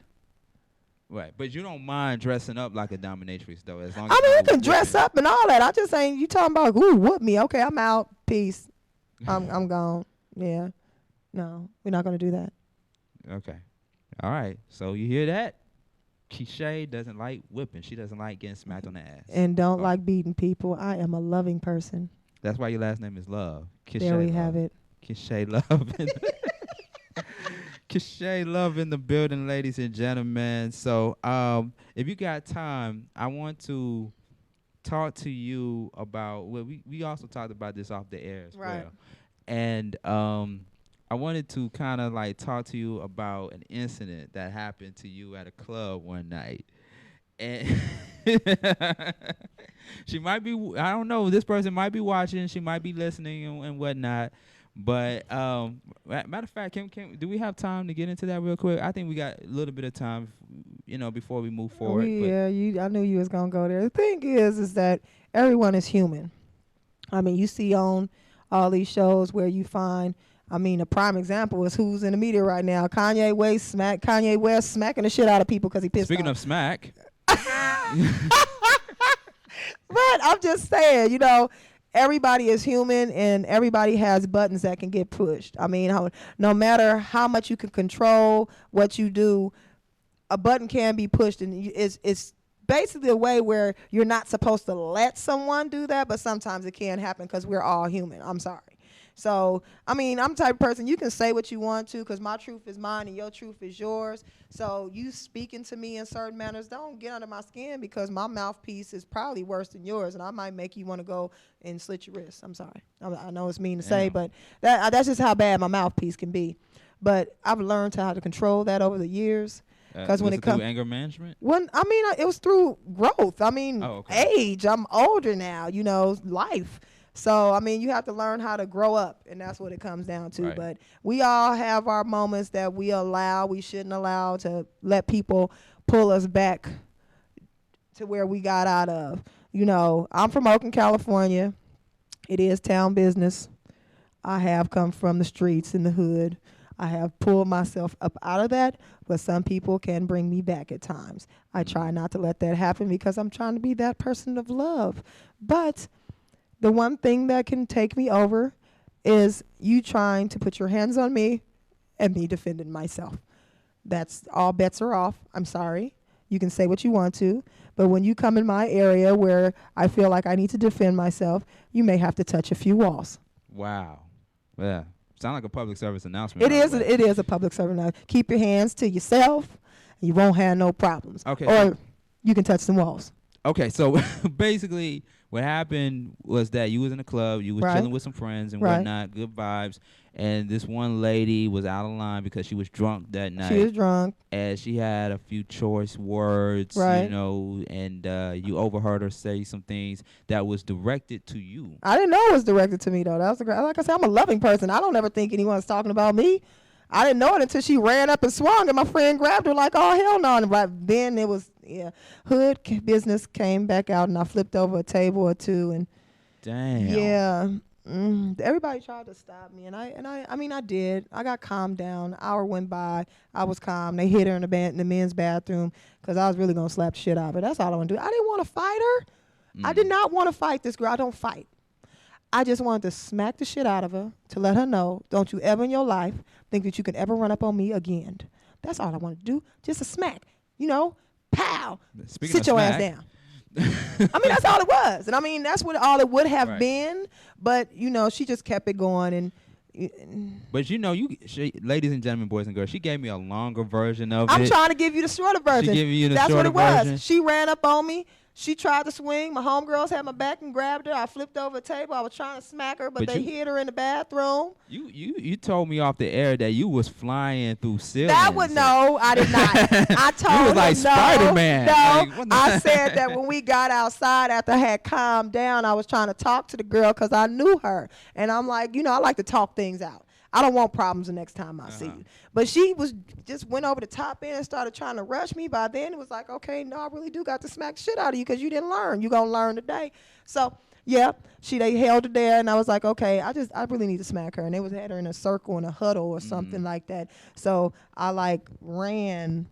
Right. But you don't mind dressing up like a dominatrix, though, as long as I mean, you know can dress what up and all that. I just ain't, you talking about, ooh, whoop me. Okay, I'm out. Peace. I'm gone. Yeah. No, we're not going to do that. Okay. All right. So you hear that? Keisha doesn't like whipping. She doesn't like getting smacked on the ass. And don't Oh. like beating people. I am a loving person. That's why your last name is Love. Keisha There we Love. have it. Keisha Love. Keisha Love in the building, ladies and gentlemen. So if you got time, I want to talk to you about, well, we also talked about this off the air as Right. well. And I wanted to kind of like talk to you about an incident that happened to you at a club one night. And she might be, I don't know, this person might be watching, she might be listening and whatnot. But matter of fact, do we have time to get into that real quick? I think we got a little bit of time, before we move forward. I knew you was going to go there. The thing is that everyone is human. I mean, you see on all these shows where you find, I mean, a prime example is who's in the media right now. Kanye West smacking the shit out of people because he pissed Speaking off. of smack. But I'm just saying, everybody is human and everybody has buttons that can get pushed. I mean, no matter how much you can control what you do, a button can be pushed, and it's basically a way where you're not supposed to let someone do that, but sometimes it can happen because we're all human. I'm sorry. So, I mean, I'm the type of person, you can say what you want to because my truth is mine and your truth is yours. So you speaking to me in certain manners, don't get under my skin because my mouthpiece is probably worse than yours, and I might make you want to go and slit your wrists. I'm sorry. I know it's mean to say, but that's just how bad my mouthpiece can be. But I've learned how to control that over the years. Because when it comes anger management, it was through growth. I mean, age. I'm older now. Life. So I mean, you have to learn how to grow up, and that's what it comes down to. Right. But we all have our moments that we shouldn't allow to let people pull us back to where we got out of. I'm from Oakland, California. It is town business. I have come from the streets in the hood. I have pulled myself up out of that, but some people can bring me back at times. I try not to let that happen because I'm trying to be that person of love. But the one thing that can take me over is you trying to put your hands on me and me defending myself. That's all bets are off. I'm sorry. You can say what you want to, but when you come in my area where I feel like I need to defend myself, you may have to touch a few walls. Wow. Yeah. Sound like a public service announcement. It is a public service announcement. Keep your hands to yourself, and you won't have no problems. Okay. Or you can touch some walls. Okay, so basically what happened was that you was in a club, you was Right. chilling with some friends and Right. whatnot, good vibes, and this one lady was out of line because she was drunk that night. She was drunk. And she had a few choice words, Right. you know, and you overheard her say some things that was directed to you. I didn't know it was directed to me, though. That was like I said, I'm a loving person. I don't ever think anyone's talking about me. I didn't know it until she ran up and swung, and my friend grabbed her like, oh, hell no. And right then it was, hood business came back out, and I flipped over a table or two. And Damn. yeah, everybody tried to stop me, and I did. I got calmed down. An hour went by. I was calm. They hit her in the men's bathroom because I was really going to slap the shit out of her. That's all I want to do. I didn't want to fight her. I did not want to fight this girl. I don't fight. I just wanted to smack the shit out of her to let her know, don't you ever in your life think that you can ever run up on me again. That's all I wanted to do. Just a smack. Pow. Speaking Sit of your smack, ass down. I mean, that's all it was. And I mean, that's what all it would have Right. been. But, she just kept it going. And But ladies and gentlemen, boys and girls, she gave me a longer version of I'm it. trying to give you the shorter version. giving you the That's what shorter it was. version. She ran up on me. She tried to swing. My homegirls had my back and grabbed her. I flipped over a table. I was trying to smack her, but they hit her in the bathroom. You told me off the air that you was flying through ceilings. No, I did not. I told You was him like no. Spider-Man. No, Like, what the- I said that when we got outside after I had calmed down, I was trying to talk to the girl because I knew her. And I'm like, I like to talk things out. I don't want problems the next time I see you. But she just went over the top end and started trying to rush me. By then, it was like, okay, no, I really do got to smack the shit out of you because you didn't learn. You going to learn today. So, yeah, they held her there, and I was like, okay, I really need to smack her. And they had her in a circle in a huddle or something like that. So I, ran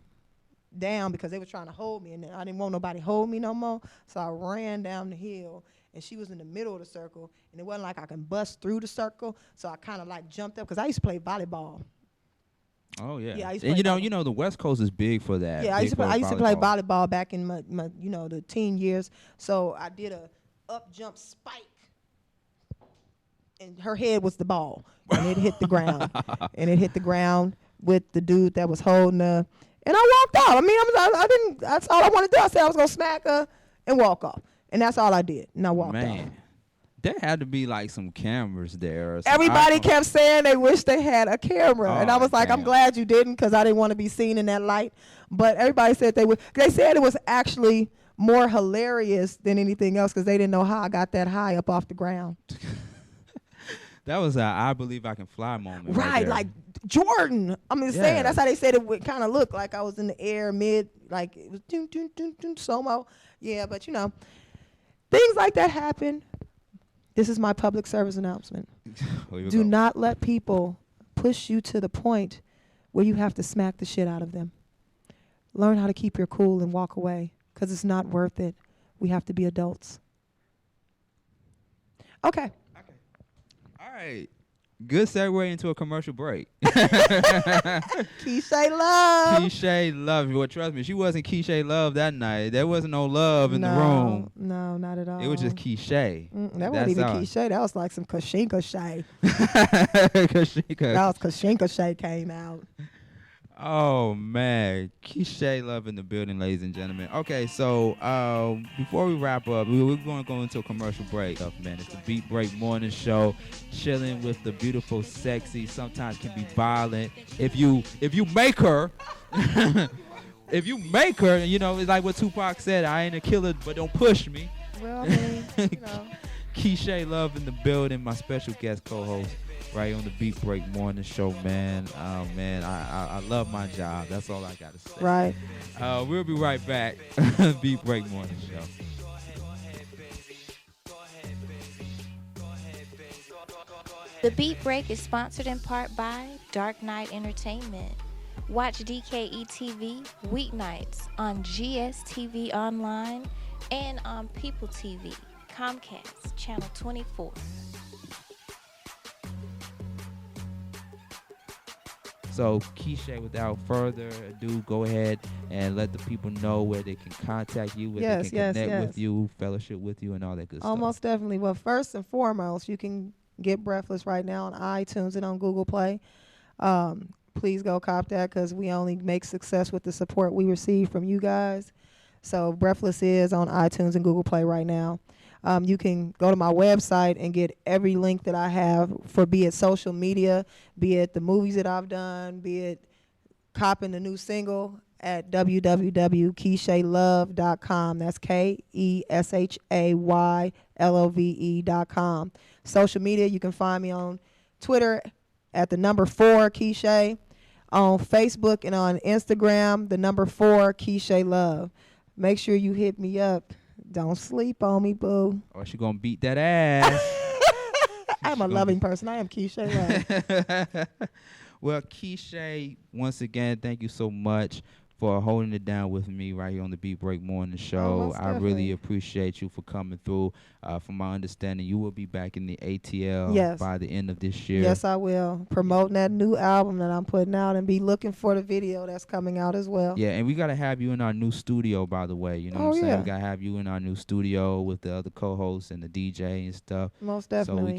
down because they were trying to hold me, and I didn't want nobody to hold me no more. So I ran down the hill. And she was in the middle of the circle, and it wasn't like I can bust through the circle, so I kind of jumped up because I used to play volleyball. Oh yeah. Yeah, I used to And play the West Coast is big for that. Yeah, I big used to for play volleyball back in my the teen years. So I did a up jump spike, and her head was the ball, and it hit the ground, and it hit the ground with the dude that was holding her, and I walked out. I mean, I didn't. That's all I wanted to do. I said I was gonna smack her and walk off. And that's all I did. And I walked off. There had to be some cameras there. Or some Everybody iPhone. kept saying they wish they had a camera. And I Oh, was like, I'm damn. glad you didn't because I didn't want to be seen in that light. But everybody said they would. They said it was actually more hilarious than anything else because they didn't know how I got that high up off the ground. That was a I believe I can fly moment. Right, there. like Jordan. I'm just saying, Yeah. that's how they said it would kind of look like I was in the air it was dun, dun, dun, dun, slow-mo. Yeah, but things like that happen. This is my public service announcement. Here we Do go. not let people push you to the point where you have to smack the shit out of them. Learn how to keep your cool and walk away because it's not worth it. We have to be adults. Okay. All right. Good segue into a commercial break. Keisha Love. Keisha Love. Well, trust me, she wasn't Keisha Love that night. There wasn't no love in the room. No, not at all. It was just Keisha. That wasn't even Keisha. That was like some Kashinka Shay. Kashika. That was Kashinka Shay came out. Oh man, Keisha Love in the building, ladies and gentlemen. Okay, so before we wrap up, we're going to go into a commercial break. Man, it's the Beat Break Morning Show, chilling with the beautiful, sexy, sometimes can be violent. If you make her, if you make her, it's like what Tupac said. I ain't a killer, but don't push me. Well, I mean, Keisha Love in the building, my special guest co-host. Right on the Beat Break Morning Show, man. Man, I love my job. That's all I got to say. Right. We'll be right back. Beat Break Morning Show. The Beat Break is sponsored in part by Dark Knight Entertainment. Watch DKE TV weeknights on GSTV Online and on People TV, Comcast, Channel 24. So, Keisha, without further ado, go ahead and let the people know where they can contact you, where they can connect with you, fellowship with you, and all that good stuff. Most definitely. Well, first and foremost, you can get Breathless right now on iTunes and on Google Play. Please go cop that because we only make success with the support we receive from you guys. So Breathless is on iTunes and Google Play right now. You can go to my website and get every link that I have for be it social media, be it the movies that I've done, be it copping the new single at www.keishaylove.com. That's KESHAYLOVE.com. Social media, you can find me on Twitter at the number 4 Keisha, on Facebook and on Instagram, the number 4 Keisha Love. Make sure you hit me up. Don't sleep on me, boo. Or she gonna beat that ass. I'm a loving person. I am Keisha Love. Well, Keisha, once again, thank you so much for holding it down with me right here on the Beat Break Morning Show. I really appreciate you for coming through. From my understanding, you will be back in the ATL by the end of this year. Yes, I will. Promoting that new album that I'm putting out and be looking for the video that's coming out as well. Yeah, and we got to have you in our new studio, by the way. You know what I'm saying? Yeah. We got to have you in our new studio with the other co-hosts and the DJ and stuff. Most definitely. So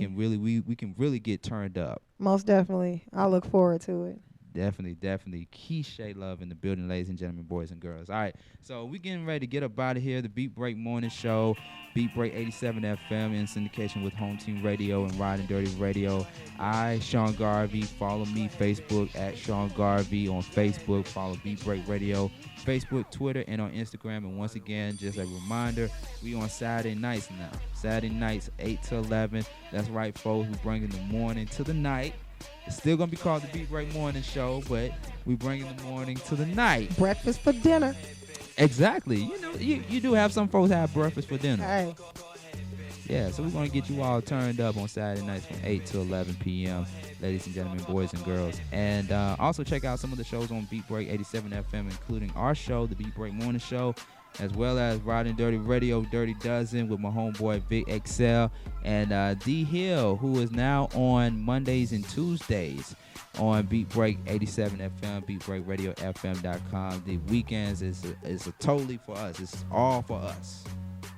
we can really get turned up. Most definitely. I look forward to it. Definitely. Keisha Love in the building, ladies and gentlemen, boys and girls. All right, so we getting ready to get up out of here. The Beat Break Morning Show, Beat Break 87 FM in syndication with Home Team Radio and Ride and Dirty Radio. Sean Garvey. Follow me, Facebook at Sean Garvey on Facebook. Follow Beat Break Radio, Facebook, Twitter, and on Instagram. And once again, just a reminder, we on Saturday nights now. Saturday nights, 8 to 11. That's right, folks. We bringing the morning to the night. It's still going to be called the Beat Break Morning Show, but we bringing the morning to the night. Breakfast for dinner. Exactly. You know, you do have some folks have breakfast for dinner. Hey. Yeah, so we're going to get you all turned up on Saturday nights from 8 to 11 p.m., ladies and gentlemen, boys and girls. And also check out some of the shows on Beat Break 87 FM, including our show, the Beat Break Morning Show, as well as Ride and Dirty Radio, Dirty Dozen with my homeboy Vic Excel, and D Hill, who is now on Mondays and Tuesdays on Beat Break 87 FM, BeatBreakRadioFM.com. The weekends is totally for us. It's all for us,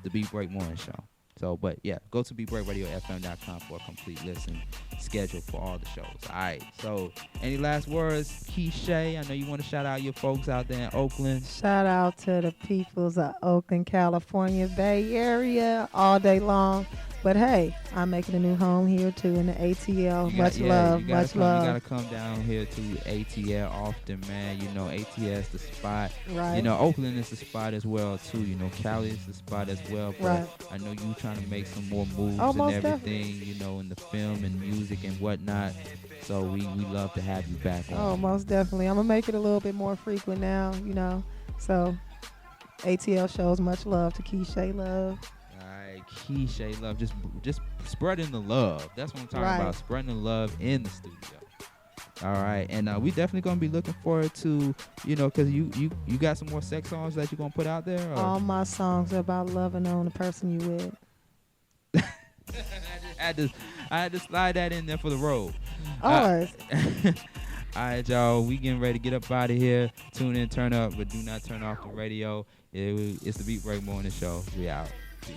the Beat Break Morning Show. So, but yeah, go to BeatBreakRadioFM.com for a complete listen schedule for all the shows. All right. So, any last words, Keisha? I know you want to shout out your folks out there in Oakland. Shout out to the peoples of Oakland, California, Bay Area all day long. But hey, I'm making a new home here too in the ATL. Much love. You gotta come down here to ATL often, man. You know, ATL is the spot. Right. You know, Oakland is the spot as well too. You know, Cali is the spot as well. But right. I know you trying to make some more moves and everything. Definitely. You know, in the film and music and whatnot. So we love to have you back on. Most definitely. I'm gonna make it a little bit more frequent now. You know, so ATL shows much love to Keisha Love. Keisha Love, just spreading the love. That's what I'm talking about, spreading the love in the studio. All right, and we definitely gonna be looking forward to, you know, cause you got some more sex songs that you're gonna put out there. Or? All my songs are about loving on the person you with. I had to slide that in there for the road. Always. All right, y'all, we getting ready to get up out of here. Tune in, turn up, but do not turn off the radio. It's the Beat Break Morning Show. We out. Peace.